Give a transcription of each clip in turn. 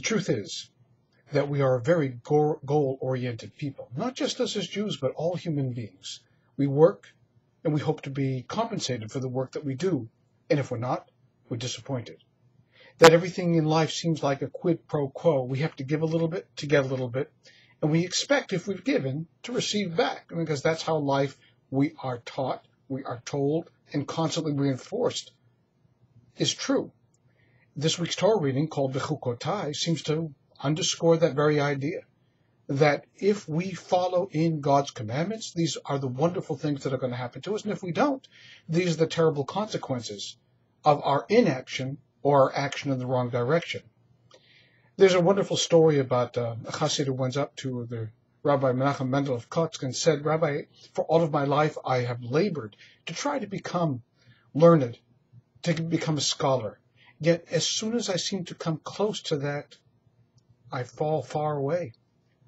truth is that we are a very goal-oriented people, not just us as Jews, but all human beings. We work and we hope to be compensated for the work that we do. And if we're not, we're disappointed. That everything in life seems like a quid pro quo. We have to give a little bit to get a little bit. And we expect, if we've given, to receive back. Because that's how life, we are taught, we are told, and constantly reinforced, is true. This week's Torah reading, called Bechukotai, seems to underscore that very idea. That if we follow in God's commandments, these are the wonderful things that are going to happen to us. And if we don't, these are the terrible consequences of our inaction or our action in the wrong direction. There's a wonderful story about a chassid who went up to the Rabbi Menachem Mendel of Kotsk and said, Rabbi, for all of my life I have labored to try to become learned, to become a scholar. Yet as soon as I seem to come close to that, I fall far away.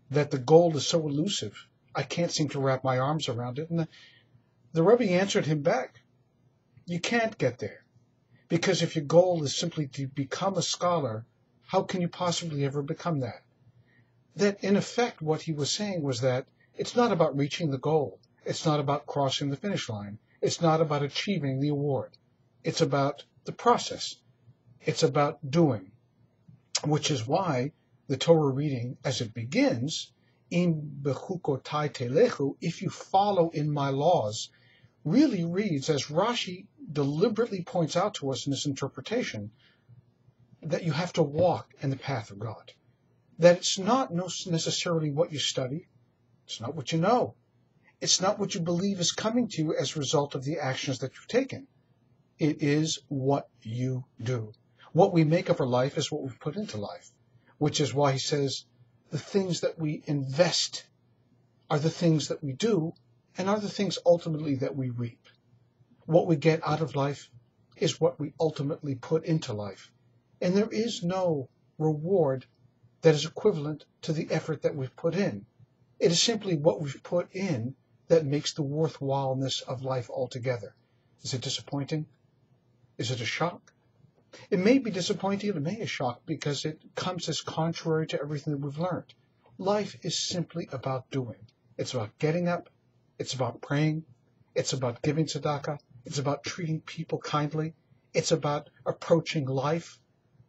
That the goal is so elusive, I can't seem to wrap my arms around it. And the Rebbe answered him back, you can't get there. Because if your goal is simply to become a scholar, how can you possibly ever become that? That in effect what he was saying was that it's not about reaching the goal. It's not about crossing the finish line. It's not about achieving the award. It's about the process. It's about doing. Which is why the Torah reading, as it begins, Im bechukotai telechu, if you follow in my laws, really reads, as Rashi deliberately points out to us in this interpretation, that you have to walk in the path of God. That it's not necessarily what you study. It's not what you know. It's not what you believe is coming to you as a result of the actions that you've taken. It is what you do. What we make of our life is what we put into life. Which is why he says the things that we invest are the things that we do and are the things ultimately that we reap. What we get out of life is what we ultimately put into life. And there is no reward that is equivalent to the effort that we've put in. It is simply what we've put in that makes the worthwhileness of life altogether. Is it disappointing? Is it a shock? It may be disappointing and it may be a shock because it comes as contrary to everything that we've learned. Life is simply about doing. It's about getting up. It's about praying. It's about giving tzedakah. It's about treating people kindly. It's about approaching life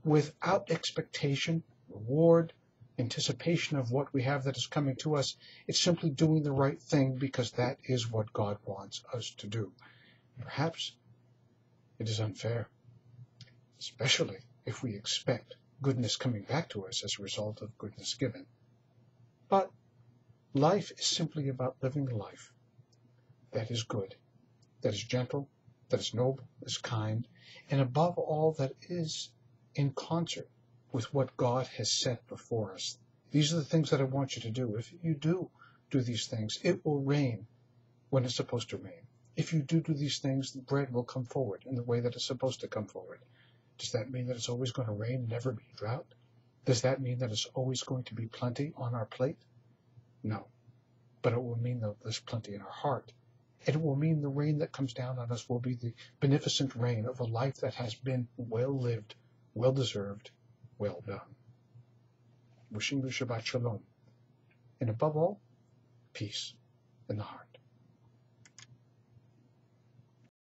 without expectation, reward, anticipation of what we have that is coming to us. It's simply doing the right thing because that is what God wants us to do. Perhaps it is unfair, especially if we expect goodness coming back to us as a result of goodness given. But life is simply about living a life that is good, that is gentle, that is noble, that is kind, and above all, that is in concert with what God has set before us. These are the things that I want you to do. If you do these things, it will rain when it's supposed to rain. If you do these things, the bread will come forward in the way that it's supposed to come forward. Does that mean that it's always going to rain and never be drought? Does that mean that it's always going to be plenty on our plate? No. But it will mean that there's plenty in our heart. And it will mean the rain that comes down on us will be the beneficent rain of a life that has been well lived, well deserved, well done. Wishing you Shabbat Shalom. And above all, peace in the heart.